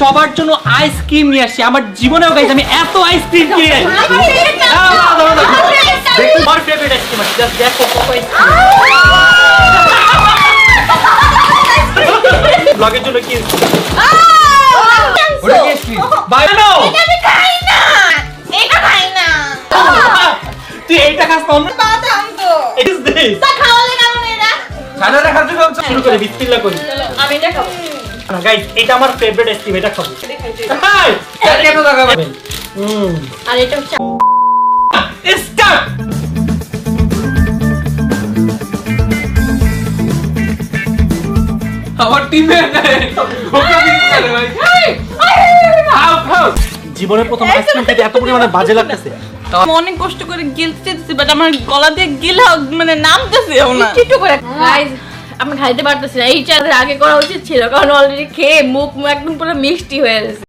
সবার জন্য আইসক্রিম নিয়ে আসছি। আমার জীবনেও গাইস আমি এত আইসক্রিম কিনে নাই। দেখো আমার ফেভারিট আইসক্রিম আছে, জাস্ট দেখো কত আইসক্রিম। ব্লগের জন্য কি ওটা কি আইসক্রিম? বানানো আমি খাই না, এটা খাই না। তুই এইটা খাস না? বাদাম তো। It is this. তা খাওয়ালে কেমন এটা? খানাটা খাচ্ছ কেমন? শুরু করে বিসমিল্লাহ করি। আমি এটা খাবো। গাইস এটা আমার ফেভারিট আইসক্রিম, এটা খাবো। হাই এটা কেন লাগাবেন? আর এটা হচ্ছে স্টার্ট। আমার টিমে ধোকা দিচ্ছে রে ভাই। খাও খাও। জীবনের প্রথম আইসক্রিম খেতে এত পরিমাণে বাজে লাগতেছে। অনেক কষ্ট করে গিলতেছি, বাট আমার গলা দিয়ে গিলা মানে নামতেছে না। একটু করে গাইস আমি খাইতে পারতেছি না। এই চালের আগে করা উচিত ছিল, কারণ অলরেডি খেয়ে মুখ একদম পুরো মিষ্টি হয়ে গেছে।